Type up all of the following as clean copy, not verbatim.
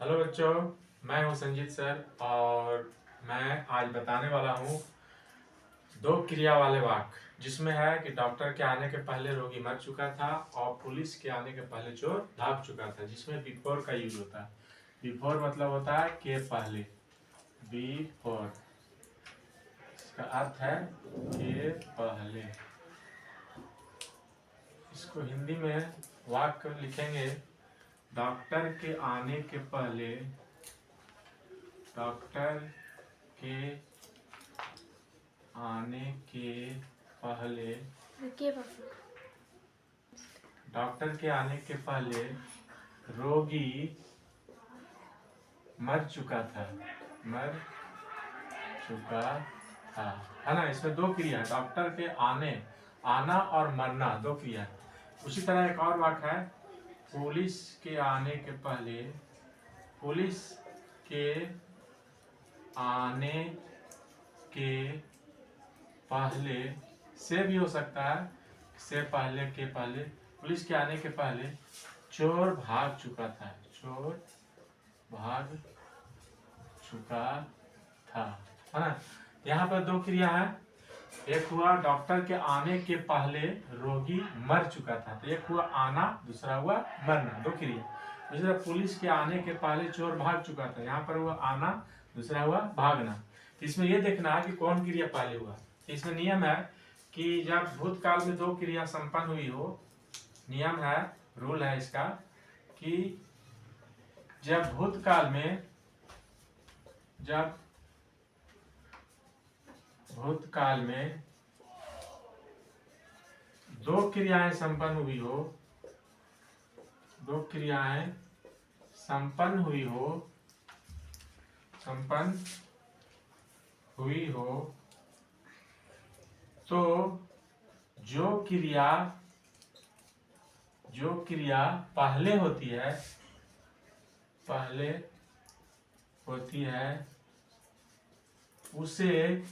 Hello बच्चों, मैं हूं संजीत सर और मैं आज बताने वाला हूं दो क्रिया वाले वाक्य, जिसमें है कि डॉक्टर के आने के पहले रोगी मर चुका था और पुलिस के आने के पहले चोर भाग चुका था, जिसमें बिफोर का यूज होता है। बिफोर मतलब होता है के पहले, बिफोर इसका अर्थ है के पहले। इसको हिंदी में वाक्य लिखेंगे, डॉक्टर के आने के पहले, डॉक्टर के आने के पहले, डॉक्टर के आने के पहले रोगी मर चुका था, मर चुका था, है ना। इसमें दो क्रिया है, डॉक्टर के आने, आना और मरना, दो क्रिया है। उसी तरह एक और वाक्य है, पुलिस के आने के पहले, पुलिस के आने के पहले से भी हो सकता है, से पहले के पहले, पुलिस के आने के पहले चोर भाग चुका था, चोर भाग चुका था, है ना। यहाँ पर दो क्रिया है, एक हुआ डॉक्टर के आने के पहले रोगी मर चुका था, तो एक हुआ आना, दूसरा हुआ मरना, दो क्रिया। दूसरा पुलिस के आने के पहले चोर भाग चुका था, यहाँ पर हुआ आना, दूसरा हुआ भागना। तो इसमें यह देखना है कि कौन क्रिया पहले हुआ। इसमें नियम है कि जब भूतकाल में दो क्रिया संपन्न हुई हो, नियम है, रूल है इसका, कि जब भूतकाल में, जब भूतकाल में दो क्रियाएं संपन्न हुई हो, दो क्रियाएं संपन्न हुई हो, संपन्न हुई हो, तो जो क्रिया पहले होती है, पहले होती है, उसे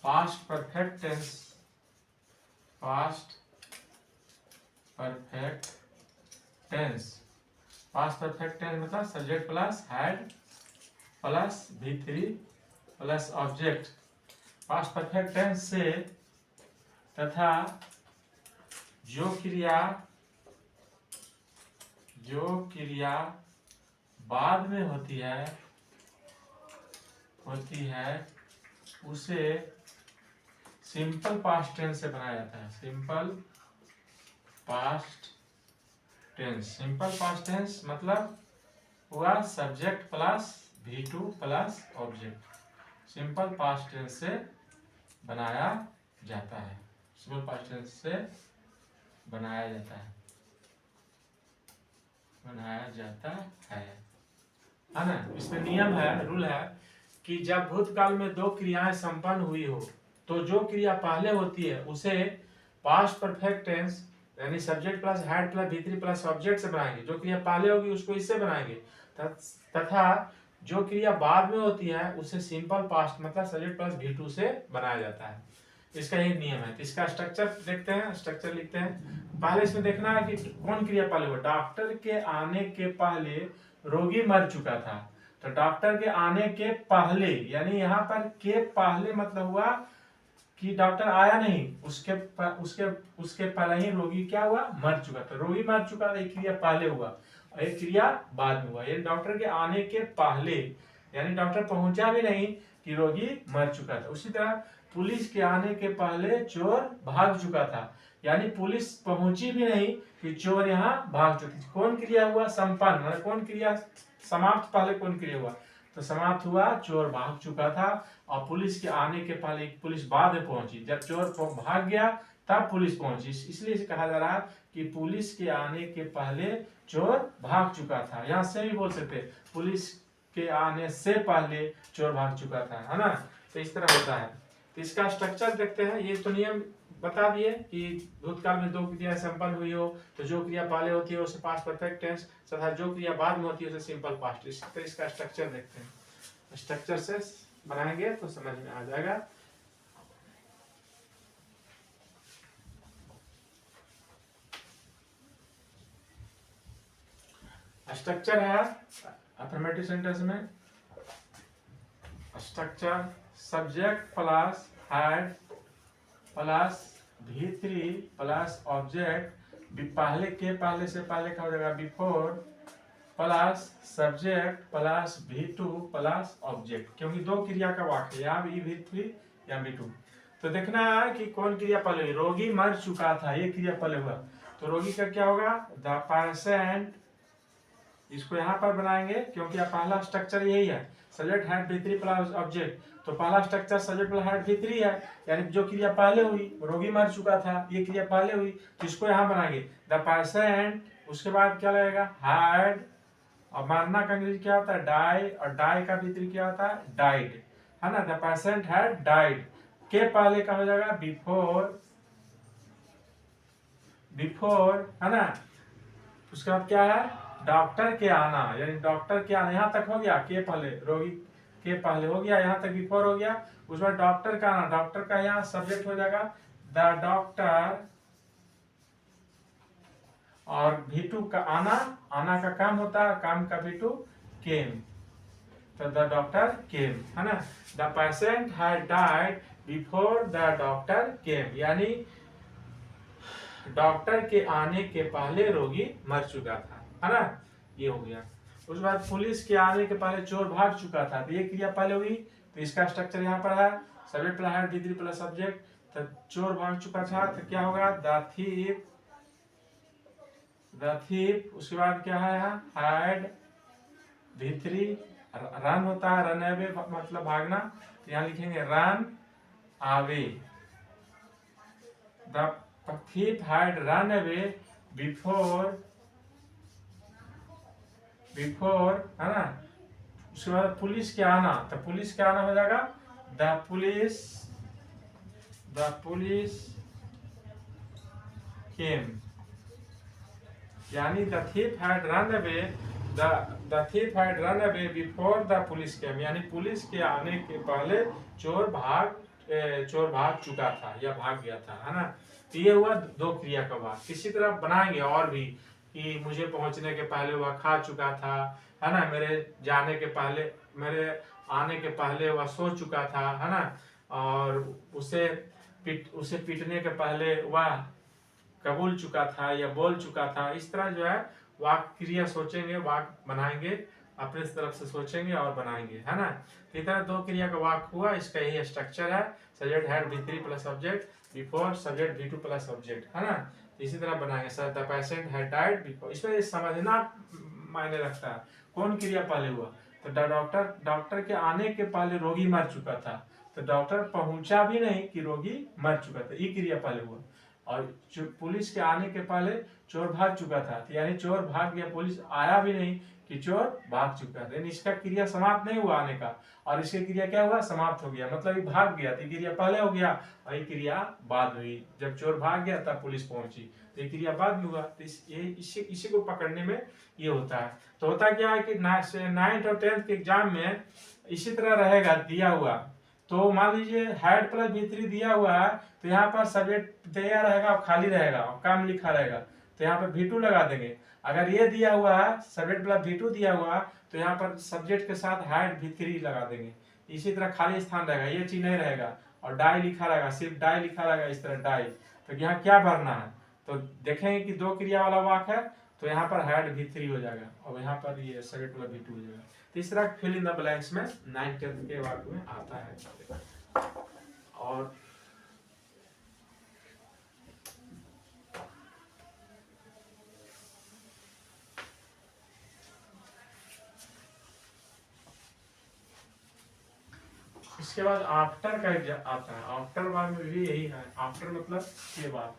past perfect tense, past perfect tense, past perfect tense मतलब subject plus had plus V3 plus object, past perfect tense से, तथा जो क्रिया बाद में होती है उसे सिंपल पास्ट टेंस से बनाया जाता है, simple past tense. Simple past tense मतलब हुआ subject plus V2 plus object, simple past tense से बनाया जाता है, सिंपल पास्ट टेंस से बनाया जाता है, है ना। इसमें नियम है, रूल है कि जब भूतकाल में दो क्रियाएं संपन्न हुई हो, तो जो क्रिया पहले होती है उसे पास्ट परफेक्ट टेंस यानी subject plus had plus V3 plus object से बनाएंगे, जो क्रिया पहले होगी उसको इससे बनाएंगे, तथा जो क्रिया बाद में होती है उसे सिंपल पास्ट मतलब सब्जेक्ट प्लस V2 से बनाया जाता है। इसका ये नियम है। तो इसका स्ट्रक्चर देखते हैं, स्ट्रक्चर लिखते हैं। पहले इसमें देखना है कि कौन क्रिया पहले हुआ। डॉक्टर के आने के पहले रोगी मर चुका था, तो डॉक्टर के आने के पहले, यानी यहाँ पर के पहले मतलब हुआ कि डॉक्टर आया नहीं, उसके पहले ही रोगी क्या हुआ, मर चुका। तो रोगी मर चुका, एक क्रिया पहले हुआ, एक क्रिया बाद में हुआ। ये डॉक्टर के आने के पहले, यानी डॉक्टर पहुंचा भी नहीं कि रोगी मर चुका था। उसी तरह पुलिस के आने के पहले चोर भाग चुका था, यानी पुलिस पहुंची भी नहीं कि चोर यहाँ भाग चुका। कौन क्रिया हुआ, संपन्न, मतलब कौन क्रिया समाप्त, पहले कौन क्रिया हुआ, तो समाप्त हुआ चोर भाग चुका था। और पुलिस के आने के पहले पुलिस बाद में पहुंची, जब चोर भाग गया तब पुलिस पहुंची, इसलिए कहा जा रहा है कि पुलिस के आने के पहले चोर भाग चुका था। यहाँ से भी बोल सकते पुलिस के आने से पहले चोर भाग चुका था, है ना। तो इस तरह होता है। तो इसका स्ट्रक्चर देखते हैं। ये तो नियम बता दिए कि भूतकाल में दो क्रिया संपन्न हुई हो, तो जो क्रिया पहले होती है उसे पास्ट परफेक्ट टेंस, तथा जो क्रिया बाद में होती है उसे सिंपल पास्ट। तो इसका स्ट्रक्चर देखते हैं, स्ट्रक्चर से बनाएंगे तो समझ में आ जाएगा। स्ट्रक्चर है अफर्मेटिव सेंटेंस में, structure subject plus head plus V3 plus object, पहले से पहले क्या हो जाएगा before plus subject plus V2 plus object, क्योंकि दो क्रिया का वाक्य है, या V3 या V2। तो देखना है कि कौन क्रिया पहले हुई। रोगी मर चुका था, ये क्रिया पहले हुआ, तो रोगी का क्या होगा द पेशेंट, इसको यहाँ पर बनाएंगे क्योंकि पहला स्ट्रक्चर यही है, subject had V3 plus object, तो पहला structure subject plus had V3 है, यानी जो क्रिया पहले हुई रोगी मर चुका था, ये क्रिया पहले हुई, तो इसको यहाँ बनाएंगे द पेशेंट, उसके बाद क्या लगेगा हैड, और मरना का अंग्रेजी क्या होता है डाई, और डाई का V3 क्या होता है डाइड, है ना। द पेशेंट हैड डाइड, के पहले का हो जाएगा बिफोर, है ना। उसके बाद क्या है डॉक्टर के आना, यानी डॉक्टर के आना, यहाँ तक हो गया के पहले, रोगी के पहले हो गया, यहाँ तक बिफोर हो गया। उसके बाद डॉक्टर का आना, डॉक्टर का यहाँ सब्जेक्ट हो जाएगा द डॉक्टर, और V2 का आना, आना का काम होता है, काम का V2 केम, तो द डॉक्टर केम, है ना। The patient had died before the doctor केम, यानी डॉक्टर के आने के पहले रोगी मर चुका था, है ना, ये हो गया। उसके बाद पुलिस के आने के पहले चोर भाग चुका था, तो ये क्रिया पहले हुई, तो इसका स्ट्रक्चर यहाँ पर है subject plus had V3 plus subject, तो चोर भाग चुका था, तो क्या होगा द थीफ, उसके बाद क्या है यहाँ हैड V3, रन होता है रन अवे मतलब भागना, तो यहाँ लिखेंगे run away, the thief had run away before, है ना। उसके बाद पुलिस के आना, तो पुलिस के आना हो जाएगा द पुलिस केम, यानी the thief had run away, the thief had run away before the police came, यानी पुलिस के आने के पहले चोर भाग चुका था या भाग गया था, है ना। तो ये हुआ दो क्रिया का वाक्य। इसी तरह बनाएंगे और भी कि मुझे पहुंचने के पहले वह खा चुका था, है ना, मेरे जाने के पहले, मेरे आने के पहले वह सो चुका था, है ना, और उसे पीटने के पहले वह कबूल चुका था या बोल चुका था। इस तरह जो है वाक्य क्रिया सोचेंगे, वाक्य बनाएंगे, अपने तरफ से सोचेंगे और बनाएंगे, है ना। इस तरह दो क्रिया का वाक्य हुआ, इसका यही स्ट्रक्चर है, subject had V3 plus subject before subject V2 plus subject, है ना। इसी तरह बनाएंगे sir the patient had died before, इसमें समझना मायने रखता है कौन क्रिया पहले हुआ। तो डॉक्टर के आने के पहले रोगी मर चुका था, तो डॉक्टर पहुंचा भी नहीं कि रोगी मर चुका था, ये क्रिया पहले हुआ। और पुलिस के आने के पहले चोर भाग चुका था, यानी चोर भाग गया, पुलिस आया भी नहीं कि चोर भाग चुका था, यानी इसका क्रिया समाप्त नहीं हुआ आने का, और इसकी क्रिया क्या हुआ समाप्त हो गया, मतलब ये भाग गया, तो क्रिया पहले हो गया और ये क्रिया बाद हुई, जब चोर भाग गया तब पुलिस पहुंची, तो ये क्रिया बाद में हुआ। तो इसी को पकड़ने में ये होता है। तो होता क्या है कि 9th और 10th के एग्जाम में इसी तरह रहेगा दिया हुआ, तो मान लीजिए हैड प्लस V3 दिया हुआ है, तो यहाँ पर सब्जेक्ट दिया रहेगा और खाली रहेगा और काम लिखा रहेगा, तो यहाँ पर V2 लगा देंगे। अगर ये दिया हुआ है सब्जेक्ट प्लस V2 दिया हुआ है, तो यहाँ पर सब्जेक्ट के साथ हैड V3 लगा देंगे। इसी तरह खाली स्थान रहेगा, ये चीज नहीं रहेगा, और डाई लिखा रहेगा, सिर्फ डाई लिखा रहेगा, इस तरह डाई। तो यहाँ क्या भरना है, तो देखेंगे कि दो क्रिया वाला वाक्य है, तो यहाँ पर हैड V3 हो जाएगा और यहाँ पर ये सब्जेक्ट प्लस V2 हो जाएगा। तीसरा फिल इन द ब्लैंक्स में 9th 10th के वाक्य में आता है। और इसके बाद आफ्टर का आता है, आफ्टर बाद में भी यही है, आफ्टर मतलब के बाद,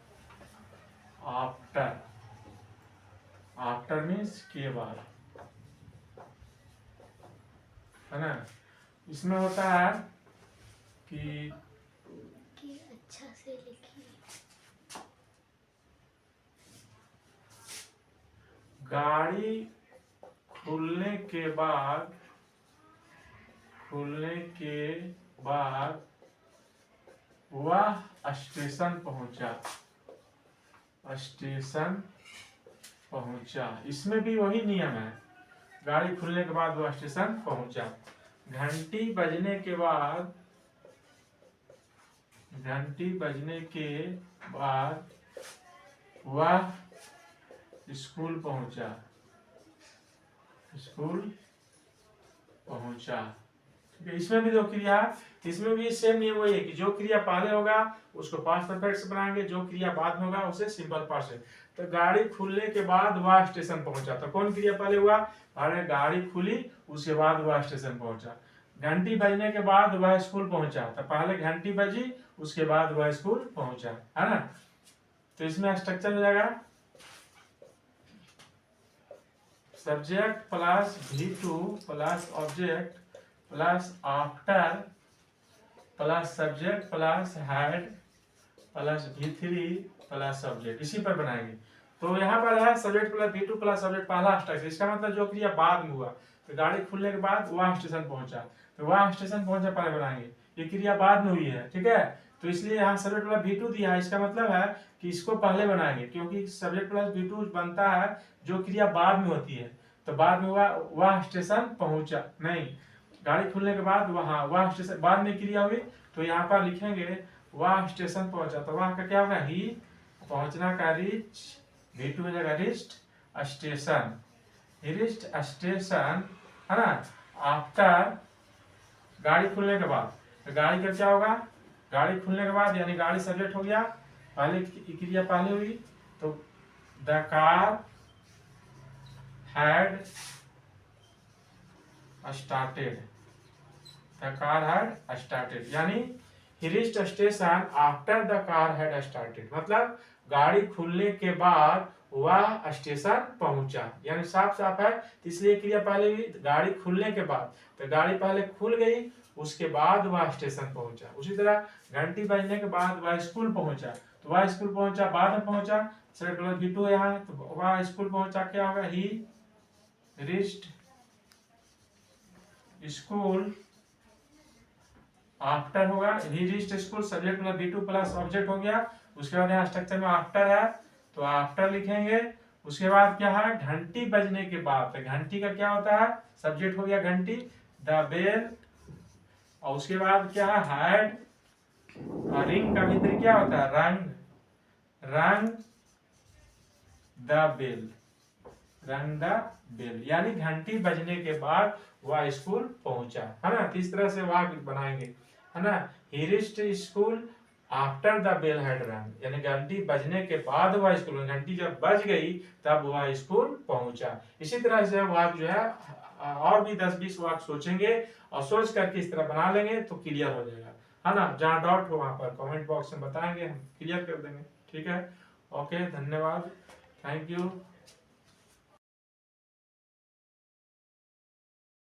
आफ्टर मीन्स के बाद, है ना। इसमें होता है कि अच्छा से लिखिए, गाड़ी खुलने के बाद वह स्टेशन पहुंचा, स्टेशन पहुंचा। इसमें भी वही नियम है, गाड़ी खुलने के बाद वह स्टेशन पहुंचा। घंटी बजने के बाद, घंटी बजने के बाद वह स्कूल पहुंचा, स्कूल पहुंचा। ठीक है, इसमें भी दो क्रिया, इसमें भी सेम नियम वही है कि जो क्रिया पहले होगा उसको पास्ट परफेक्ट से बनाएंगे, जो क्रिया बाद में होगा उसे सिंपल पास्ट से। तो गाड़ी खुलने के बाद वह स्टेशन पहुंचा, तो कौन क्रिया पहले हुआ? अरे गाड़ी खुली उसके बाद वह स्टेशन पहुंचा। घंटी बजने के बाद वह स्कूल पहुंचा, तो पहले घंटी बजी उसके बाद वह स्कूल पहुंचा, है ना। तो इसमें स्ट्रक्चर हो जाएगा subject plus V2 plus object plus after plus subject plus head plus V3 plus subject, इसी पर बनाएंगे। तो यहाँ पर है subject plus V2 plus subject, पहला स्ट्रक्चर। इसका मतलब जो क्रिया बाद में हुआ, तो गाड़ी खुलने के बाद वह स्टेशन पहुंचा, तो वह स्टेशन पहुंचा पहले बनाएंगे। ये क्रिया बाद में हुई है, ठीक है, तो इसलिए यहाँ सब्जेक्ट प्लस V2 दिया है। इसका मतलब है कि इसको पहले बनाएंगे, क्योंकि सब्जेक्ट प्लस V2 बनता है जो क्रिया बाद में होती है। तो बाद में हुआ वह स्टेशन पहुंचा, नहीं, गाड़ी खुलने के बाद वहां वह स्टेशन, बाद में क्रिया हुई, तो यहाँ पर लिखेंगे वह स्टेशन पहुंचा। तो वह का क्या होगा? ही, पहुंचना का रिच, V2 हो जाएगा रिस्ट स्टेशन, रिस्ट स्टेशन, है ना। आफ्टर, गाड़ी खुलने के बाद, तो गाड़ी का क्या होगा? गाड़ी खुलने के बाद यानी गाड़ी सब्जेक्ट हो गया, पहले क्रिया पहले हुई, तो the car had started, the car had started, यानी he reached station after the car had started, मतलब गाड़ी खुलने के बाद वह स्टेशन पहुंचा, यानी साफ साफ है। इसलिए क्रिया पहले हुई, गाड़ी खुलने के बाद, तो गाड़ी पहले खुल गई उसके बाद वह स्टेशन पहुंचा। उसी तरह घंटी बजने के बाद वह स्कूल पहुंचा, तो वह स्कूल पहुंचा बाद में पहुंचा, V2 है यहाँ, तो वह स्कूल पहुंचा, क्या होगा? ही रीच्ड स्कूल आफ्टर होगा, ही reached school, subject plus V2 plus object हो गया। उसके बाद यहाँ स्ट्रक्चर में आफ्टर है, तो आफ्टर लिखेंगे। उसके बाद क्या है? घंटी बजने के बाद, तो घंटी का क्या होता है? सब्जेक्ट हो गया घंटी, द बेल, और उसके बाद क्या है? हैड, रिंग का भीतर क्या होता है? रंग, रंग द बेल, रंग द बेल, यानी घंटी बजने के बाद वह स्कूल पहुंचा, है ना। इस तरह से वह बनाएंगे, है ना। He reached school after the bell had rung, यानी घंटी बजने के बाद वह स्कूल, घंटी जब बज गई तब वह स्कूल पहुंचा। इसी तरह से वाक्य जो है और भी 10-20 वाक्य सोचेंगे और सोच करके इस तरह बना लेंगे तो क्लियर हो जाएगा, है ना। जहाँ डाउट हो वहां पर कमेंट बॉक्स में बताएंगे, हम क्लियर कर देंगे, ठीक है। ओके, धन्यवाद, थैंक यू।